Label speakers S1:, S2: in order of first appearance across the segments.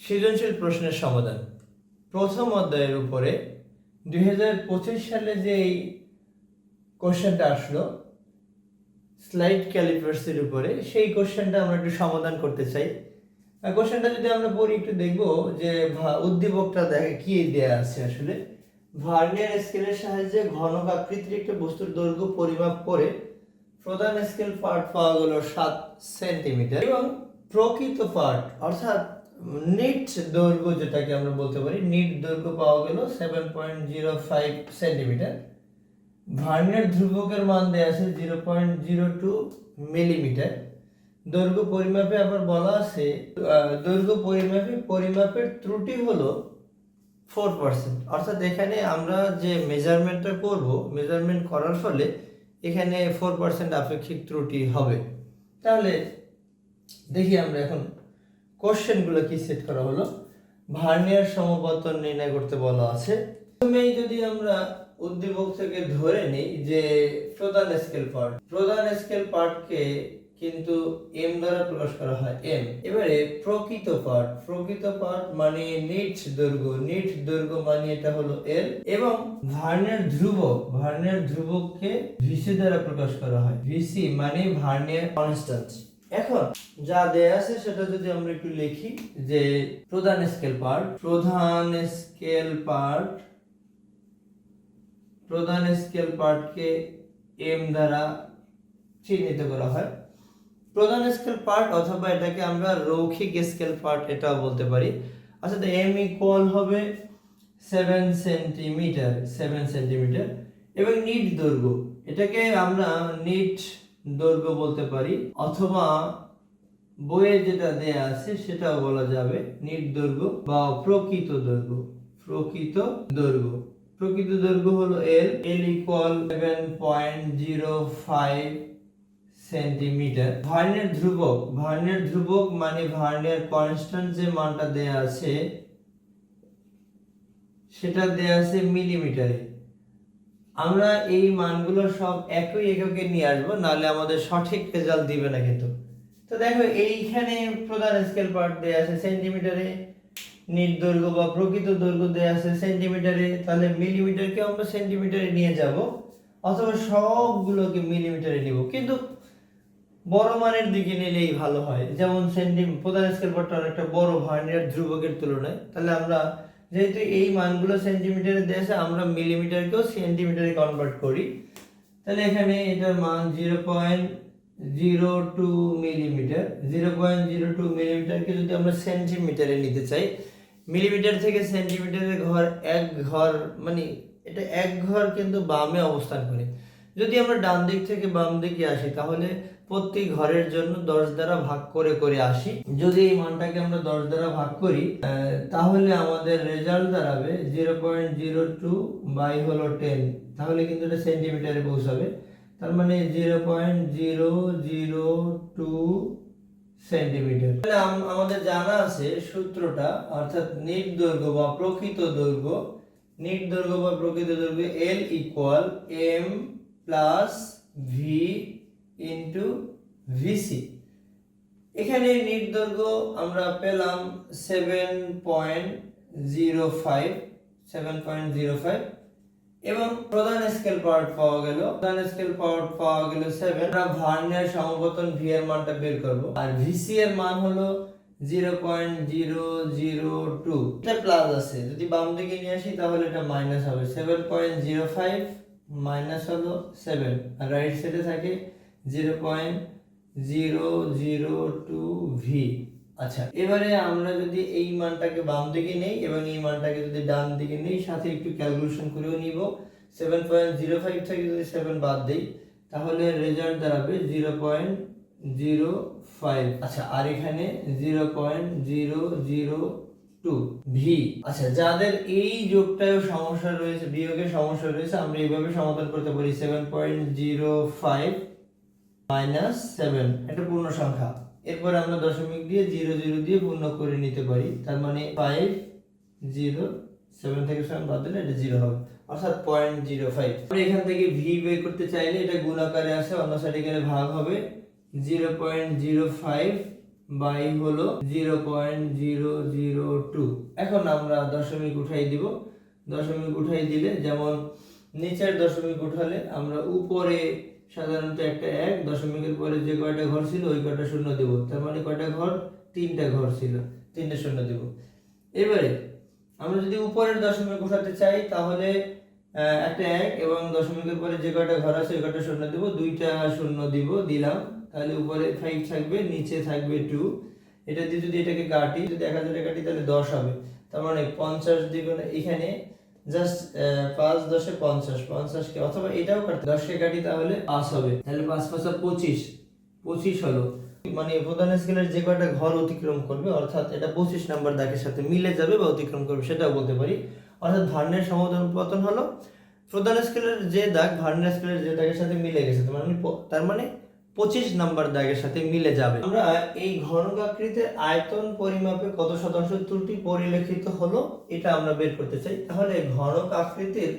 S1: সৃজনশীল প্রশ্নের সমাধান প্রথম অধ্যায়ের উপরে 2025 সালে যে এই কোশ্চেনটা আসলো স্লাইড ক্যালিপার্সের উপরে, সেই কোশ্চেনটা আমরা একটু সমাধান করতে চাই। কোশ্চেনটা যদি আমরা পড়ি একটু দেখবো যে উদ্দীপকটা দেখে কি দেয়া আছে। আসলে ভার্নিয়ার স্কেলের সাহায্যে ঘনক আকৃতির একটা বস্তুর দৈর্ঘ্য পরিমাপ করে প্রধান স্কেল পার্ট পাওয়া গেল 7 সেন্টিমিটার এবং প্রকৃত পার্ট অর্থাৎ নিট দৈর্ঘ্য যেটাকে আমরা বলতে পারি, নিট দৈর্ঘ্য পাওয়া গেল 7.05 সেন্টিমিটার। ভার্নিয়ার ধ্রুবকের মান দেয়া আছে 0.02 মিলিমিটার। দৈর্ঘ্য পরিমাপে আবার বলা আছে দৈর্ঘ্য পরিমাপের ত্রুটি হলো 4%। অর্থাৎ এখানে আমরা যে মেজারমেন্টটা করব, মেজারমেন্ট করার ফলে এখানে 4% আপেক্ষিক ত্রুটি হবে। তাহলে দেখি আমরা এখন কোশ্চেনগুলো কি সেট করা হলো। ভার্নিয়ার সমপতন নির্ণয় করতে বলা আছে। প্রথমেই যদি আমরা উদ্দীপক থেকে ধরে নিই যে প্রধান স্কেল পার্টকে কিন্তু এম দ্বারা প্রকাশ করা হয়, এম। এবারে প্রকৃত পার্ট মানে নিট দৈর্ঘ্য মানে এটা হলো এল, এবং ভার্নিয়ার ধ্রুবককে ভিসি দ্বারা প্রকাশ করা হয়, ভিসি মানে ভার্নিয়ার কনস্ট্যান্ট। এখন যা দেয়া আছে সেটা যদি আমরা একটু লিখি যে প্রধান স্কেল পার্টকে এম দ্বারা চিহ্নিত করা হয়। প্রধান স্কেল পার্ট অথবা এটাকে আমরা রৈখিক স্কেল পার্ট এটাও বলতে পারি। অর্থাৎ এম ইকুয়াল হবে 7 সেন্টিমিটার এবং নিট দৈর্ঘ্য, এটাকে আমরা নিট দৈর্ঘ্য বলতে পারি, অথবা বইয়ে যেটা দেয়া আছে সেটাও বলা যাবে নিট দৈর্ঘ্য বা প্রকৃত দৈর্ঘ্য হলো এল ইকুয়াল 7.05 সেন্টিমিটার। ভার্নিয়ার ধ্রুবক মানে ভার্নিয়ার কনস্ট্যান্ট যে মানটা দেয়া আছে সেটা দেয়া আছে মিলিমিটারে। আমরা এই মানগুলো সব একই এককে নিয়ে আসবো, নাহলে আমাদের সঠিক রেজাল্ট দিবে না কিন্তু। তো দেখো এইখানে প্রধান স্কেল পার্ট দেয়া আছে সেন্টিমিটারে, নিট দৈর্ঘ্য বা প্রকৃত দৈর্ঘ্য দেয়া আছে সেন্টিমিটারে, তাহলে মিলিমিটারকে আমরা সেন্টিমিটারে নিয়ে যাব অথবা সবগুলোকে মিলিমিটারে নিব, কিন্তু বড় মানের দিকে নিলেই ভালো হয়। যেমন প্রধান স্কেল পার্টটা অনেকটা বড় ভার্নিয়ার ধ্রুবকের তুলনায়, তাহলে আমরা যেহেতু এই মানগুলো সেন্টিমিটারে দেয়া আছে আমরা মিলিমিটারকেও সেন্টিমিটারে কনভার্ট করি। তাহলে এখানে এটার মান 0.02 মিলিমিটারকে যদি আমরা সেন্টিমিটারে নিতে চাই, মিলিমিটার থেকে সেন্টিমিটারের এক ঘর মানে এটা এক ঘর কিন্তু বামে অবস্থান করে। যদি আমরা ডান দিক থেকে বাম দিকে আসি তাহলে প্রতি ঘরের জন্য 10 দ্বারা ভাগ করে আসি। যদি এই মানটাকে আমরা 10 দ্বারা ভাগ করি তাহলে আমাদের রেজাল্ট দাঁড়াবে 0.02 বাই হলো 10, তাহলে কিন্তু এটা সেন্টিমিটারে পৌঁছাবে। তার মানে 0.002 সেন্টিমিটার। তাহলে আমাদের জানা আছে সূত্রটা, অর্থাৎ নিট দৈর্ঘ্য বা প্রকৃত দৈর্ঘ্য L equal M plus V into VC. এখানে নিট দৈর্ঘ্য আমরা পেলাম 7.05 এবং প্রধান স্কেল পার্ট পাওয়া গেল 7। আমরা ভার্নিয়ার সমপতন ভি এর মানটা বের করব, আর ভিসি এর মান হলো 0.002। এটা প্লাস আছে, যদি বাম দিকে নিয়ে আসি তাহলে এটা মাইনাস হবে। 7.05 মাইনাস হলো 7, আর রাইট সাইডে থাকে 0.002 ভি। আচ্ছা, এবারে আমরা যদি এই মানটাকে বাম দিকে নেই এবং এই মানটাকে যদি ডান দিকে নেই, সাথে একটু ক্যালকুলেশন করেও নিব। 7.05 থেকে যদি 7 বাদ দেই তাহলে রেজাল্ট দাঁড়াবে 0.05। আচ্ছা, আর এখানে 0.002 ভি। আচ্ছা, যাদের এই যোগটায় সমস্যা রয়েছে, বিয়োগের সমস্যা রয়েছে, আমরা এইভাবে সমাধান করতে পারি 7.05 মাইনাস 7, এটা পূর্ণ সংখ্যা। এরপর আমরা দশমিক দিয়ে 00 দিয়ে পূর্ণ করে নিতে পারি, তার মানে 7 থেকে 7 বাদ দিলে এটা 0 হবে, অর্থাৎ 0.05। আমরা এখান থেকে ভি বের করতে চাইলে এটা গুণ আকারে আসে, অন্য সাইডে গেলে ভাগ হবে। 0.05 বাই হলো 0.002। এখন আমরা দশমিক উঠাই দিব। দশমিক উঠাই দিলে যেমন নিচের দশমিক উঠালে আমরা উপরে সাধারণত একটা 1, দশমিকের পরে যে কয়টা ঘর ছিল ওই কয়টা শূন্য দেব, তার মানে কয়টা ঘর, 3টা ঘর ছিল, 3টে শূন্য দেব। এবারে আমরা যদি উপরের দশমিক উঠাতে চাই তাহলে একটা 1 এবং দশমিকের পরে যে কয়টা ঘর আছে ওই কয়টা শূন্য দেব, 2টা শূন্য দিলাম, তাহলে উপরে 5 থাকবে, নিচে থাকবে 2। এটা দিয়ে যদি এটাকে কাটি, যদি 1000 কাটি তাহলে 10 হবে, তার মানে 50 দ্বিগুণ এখানে জাস্ট 5 10 এ 50, 50 কে অথবা এটাও কাটতে 10 কে কাটি তাহলে 5 হবে, তাহলে 5 5 25, 25 হলো। মানে প্রধান স্কেলের যে কয়টা ঘর অতিক্রম করবে অর্থাৎ এটা 25 নাম্বার দাগের সাথে মিলে যাবে বা অতিক্রম করবে সেটাও বলতে পারি। অর্থাৎ ভার্নের সমতলপতন হলো প্রধান স্কেলের যে দাগ ভার্নের স্কেলের যে দাগের সাথে মিলে গেছে, তার মানে 25 নাম্বার দাগের সাথে মিলে যাবে। আমরা এই ঘনক আকৃতির আয়তন পরিমাপে কত শতাংশ ত্রুটি পরিলক্ষিত হলো এটা আমরা বের করতে চাই। তাহলে ঘনক আকৃতির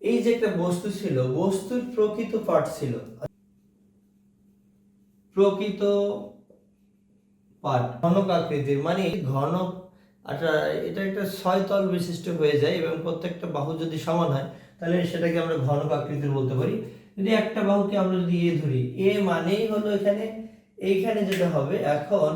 S1: এই যে একটা বস্তু ছিল, বস্তুর প্রকৃত পার্ট ছিল, প্রকৃত পার্ট ঘনক আকৃতির মানে ঘনক, আচ্ছা এটা একটা 6 তল বিশিষ্ট হয়ে যায় এবং প্রত্যেকটা বাহু যদি সমান হয় তাহলে সেটাকে আমরা ঘনক আকৃতির বলতে পারি। যদি একটা বাহুকে আমরা যদি এ ধরি, এ মানেই হলো এইখানে যেটা হবে এখন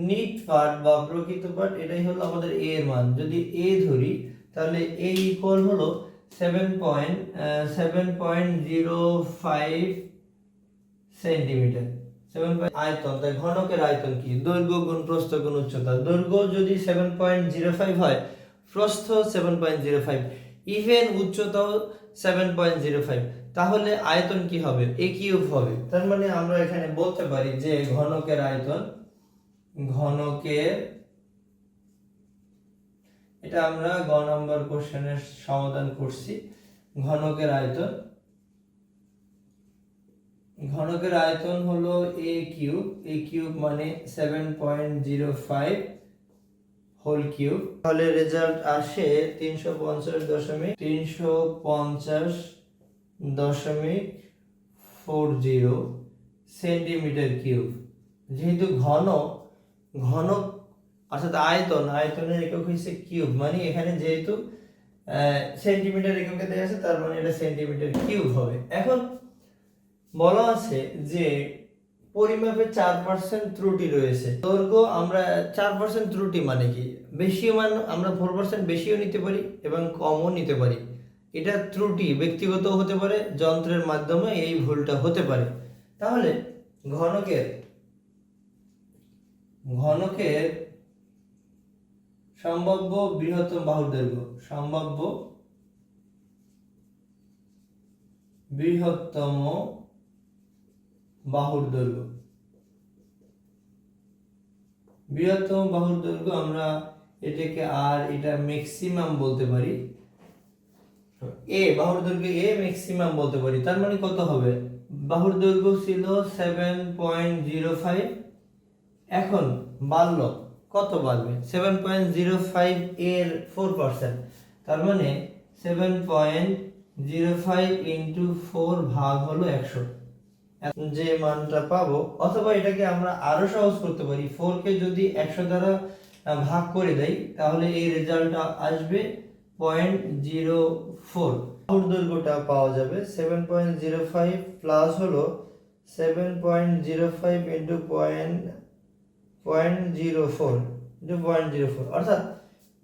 S1: নিট পার্ট বা প্রকৃত পার্ট, এটাই হলো আমাদের এ এর মান। যদি এ ধরি তাহলে এ ইকুয়াল হলো 7.05 সেন্টিমিটার। আয়তন, তাই ঘনকের আয়তন কি, দৈর্ঘ্য গুণ প্রস্থ গুণ উচ্চতা। দৈর্ঘ্য যদি 7.05 হয়, প্রস্থ 7.05, ইভেন উচ্চতাও 7.05, তাহলে আয়তন কি হবে, a কিউব হবে। তার মানে আমরা এখানে বলতে পারি যে ঘনকের আয়তন, এটা আমরা গ নাম্বার কোশ্চেনের সমাধান করছি। ঘনকের আয়তন হলো a কিউব মানে 7.05 হোল কিউব। তাহলে রেজাল্ট আসে 350.40 সেন্টিমিটার কিউব। যেহেতু ঘনক অর্থাৎ আয়তনের একক হচ্ছে কিউব, মানে এখানে যেহেতু সেন্টিমিটার এককে দেওয়া আছে তার মানে এটা সেন্টিমিটার কিউব হবে। এখন বলা আছে যে পরিমাপে 4% ত্রুটি রয়েছে। দৈর্ঘ্য আমরা 4% ত্রুটি মানে কি, বেশি মান আমরা 4% বেশিও নিতে পারি এবং কমও নিতে পারি। এটা ত্রুটি ব্যক্তিগত হতে পারে, যন্ত্রের মাধ্যমে এই ভুলটা হতে পারে। তাহলে ঘনকের সম্ভাব্য বৃহত্তম বাহুর দৈর্ঘ্য, বৃহত্তম বাহুর দৈর্ঘ্য আমরা এটাকে আর এটা ম্যাক্সিমাম বলতে পারি, বাহুর দৈর্ঘ্য ম্যাক্সিমাম বলতে পারি। তার মানে কত হবে, বাহুর দৈর্ঘ্য ছিল 7.05, এখন বাড়লো, কত বাড়বে, 7.05 এর 4%, তার মানে 7.05 ইন্টু 4 ভাগ হলো 100, যে মানটা পাবো। অথবা এটাকে আমরা আরো সহজ করতে পারি, 4 কে যদি 100 দ্বারা ভাগ করে দেই তাহলে এই রেজাল্টটা আসবে 0.04। বাহুর দৈর্ঘ্যটা পাওয়া যাবে 7.05 প্লাস হলো 7.05 ইন্টু 0.04 অর্থাৎ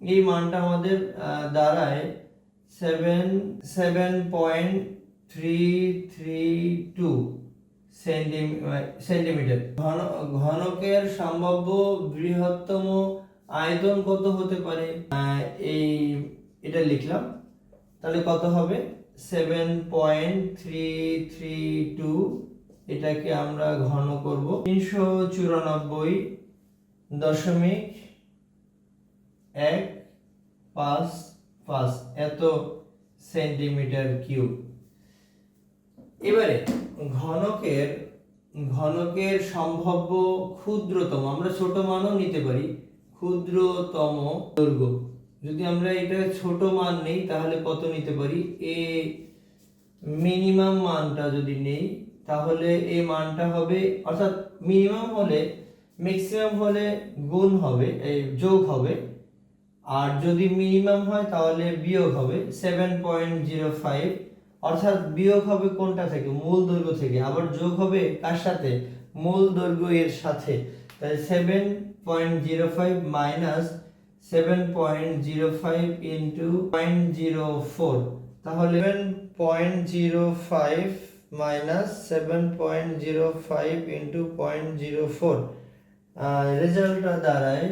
S1: এই মানটা আমাদের দাঁড়ায় 7.332 সেন্টিমিটার। ঘনকের সম্ভাব্য বৃহত্তম আয়তন কত হতে পারে, এটা লিখলাম, তাহলে কত হবে 7.332, এটাকে আমরা ঘন করব 394.155 এত সেন্টিমিটার কিউব। এবারে ঘনকের সম্ভাব্য ক্ষুদ্রতম, আমরা ছোট মানও নিতে পারি, ক্ষুদ্রতম দৈর্ঘ্য। যদি আমরা এটা ছোট মান নেই তাহলে কত নিতে পারি, মিনিমাম মানটা যদি নেই তাহলে এই মানটা হবে, অর্থাৎ মিনিমাম হলে ম্যাক্সিমাম হলে গুণ হবে, এই যোগ হবে, আর যদি মিনিমাম হয় তাহলে বিয়োগ হবে 7.05। অর্থাৎ বিয়োগ হবে কোনটা থেকে? মূল দৈর্ঘ্য থেকে। আবার যোগ হবে কার সাথে? মূল দৈর্ঘ্য এর সাথে। তাহলে 7.05 মাইনাস 7.05 ইন্টু 0.04, তাহলে 7.05 মাইনাস 7.05 ইন্টু 0.04, রেজাল্টটা দাঁড়ায়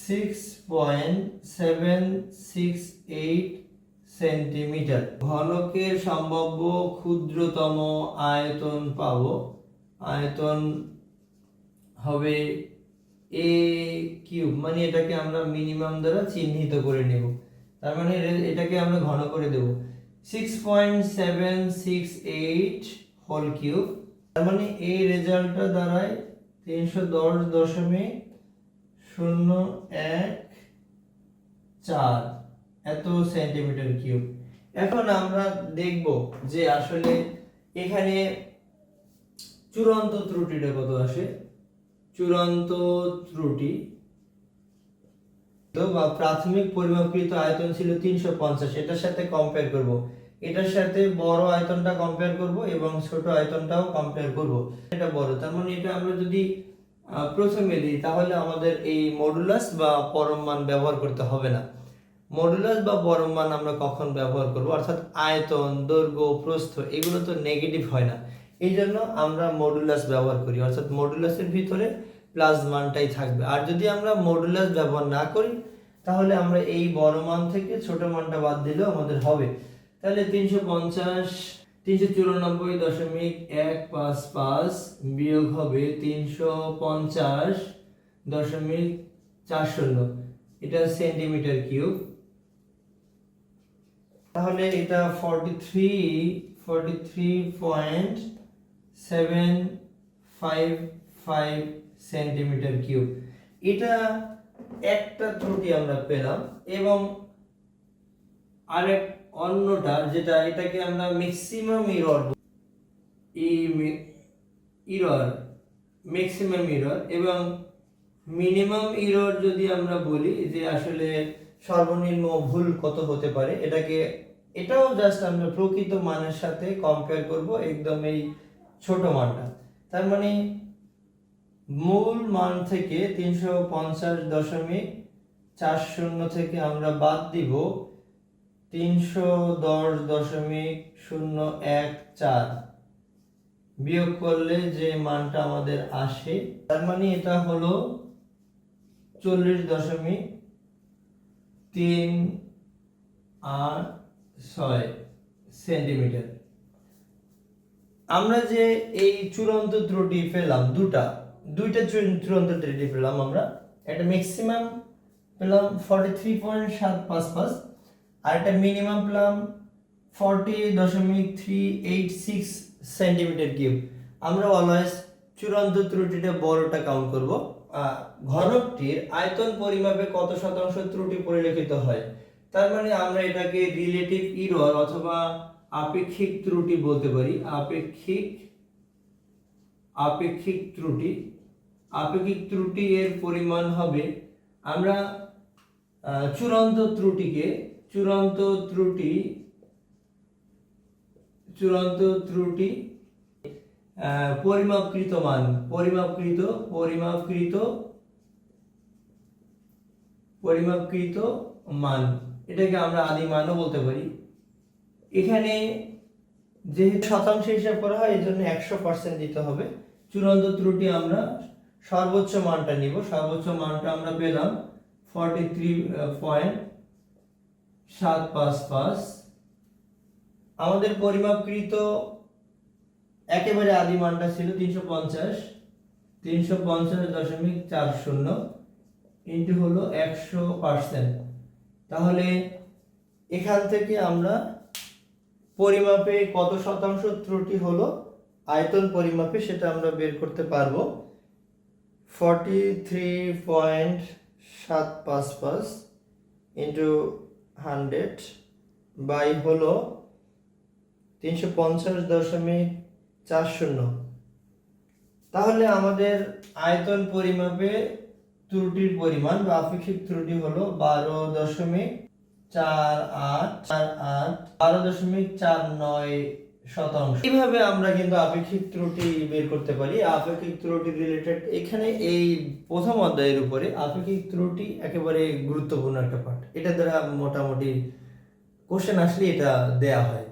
S1: 6.768 সেন্টিমিটার। ঘনকের সম্ভাব্য ক্ষুদ্রতম আয়তন পাবো। আয়তন হবে a কিউব, মানে এটাকে আমরা মিনিমাম দ্বারা চিহ্নিত করে নেব, তার মানে এটাকে আমরা ঘন করে দেব 6.768 হোল কিউব। তার মানে এই রেজাল্টটা দাঁড়ায় 310.014 এত সেন্টিমিটার কিউব। এখন আমরা দেখব যে আসলে এখানে চূড়ান্ত ত্রুটিটা কত আসে। চূড়ান্ত ত্রুটি তো বা প্রাথমিক পরিমাপকৃত আয়তন ছিল 350, এটার সাথে কম্পেয়ার করব, এটার সাথে বড় আয়তনটা কম্পেয়ার করব এবং ছোট আয়তনটাও কম্পেয়ার করব। এটা বড়, তার মানে এটা আমরা যদি প্রথমে দিই তাহলে আমাদের এই মডুলাস বা পরম মান ব্যবহার করতে হবে না। মডুলাস বা পরম মান আমরা কখন ব্যবহার করব? অর্থাৎ আয়তন, দৈর্ঘ্য, প্রস্থ এগুলো তো নেগেটিভ হয় না, এই জন্য আমরা মডুলাস ব্যবহার করি, অর্থাৎ মডুলাসের ভিতরে প্লাস মানটাই থাকবে। আর যদি আমরা মডুলাস ব্যবহার না করি তাহলে আমরা এই বড় মান থেকে ছোট মানটা বাদ দিলেও আমাদের হবে। তাহলে 394.155 বিয়োগ হবে 350.40, এটা সেন্টিমিটার কিউব। তাহলে এটা 43.755 সেন্টিমিটার কিউব। এটা একটা ত্রুটি আমরা পেলাম, এবং আরেক অন্যটা যেটা, এটাকে আমরা ম্যাক্সিমাম এরর, ম্যাক্সিমাম এরর এবং মিনিমাম এরর যদি আমরা বলি যে আসলে সর্বনিম্ন ভুল কত হতে পারে, এটাও জাস্ট আমরা প্রকৃত মানের সাথে কম্পেয়ার করব, একদম এই ছোট মানটা। তার মানে মূল মান থেকে 350.40 থেকে আমরা বাদ দিব 310.014, বিয়োগ করলে যে মানটা আমাদের আসে, তার মানে এটা হলো 40.386 সেন্টিমিটার। আমরা যে এই চূড়ান্ত ত্রুটি পেলাম, দুইটা চূড়ান্ত ত্রুটি পেলাম আমরা, একটা ম্যাক্সিমাম পেলাম 43.755 আর একটা মিনিমাম পেলাম 40.386 সেন্টিমিটার কিউব। আমরা অলওয়েজ চূড়ান্ত ত্রুটিটা বড়টা কাউন্ট করব। ঘনকটির আয়তন পরিমাপে কত শতাংশ ত্রুটি পরিলক্ষিত হয়, তার মানে আমরা এটাকে রিলেটিভ এরর অথবা আপেক্ষিক ত্রুটি বলতে পারি। আপেক্ষিক ত্রুটি এর পরিমাণ হবে, আমরা চূড়ান্ত ত্রুটি পরিমাপকৃত মান, এটাকে আমরা আদি মানও বলতে পারি। এখানে যেহেতু শতাংশ হিসাব করা হয় এই জন্য 100% দিতে হবে। চূড়ান্ত ত্রুটি আমরা সর্বোচ্চ মানটা নিব, সর্বোচ্চ মানটা আমরা পেলাম 43.755। আমাদের পরিমাপকৃত একেবারে আদি মানটা ছিল 350.40 ইন্টু হলো 100%। তাহলে এখান থেকে আমরা পরিমাপে কত শতাংশ ত্রুটি হলো আয়তন পরিমাপে সেটা আমরা বের করতে পারবো। 43.755 ইন্টু 100 বাই হলো 350.40, তাহলে আমাদের আয়তন পরিমাপে ত্রুটির পরিমাণ বা আপেক্ষিক ত্রুটি হলো 12.48 এইভাবে আমরা কিন্তু আপেক্ষিক ত্রুটি বের করতে পারি। আপেক্ষিক ত্রুটি রিলেটেড এখানে এই প্রথম অধ্যায়ের উপরে আপেক্ষিক ত্রুটি একেবারে গুরুত্বপূর্ণ একটা পার্ট। এটা দ্বারা মোটামুটি কোশ্চেন আসলে এটা দেয়া হয়।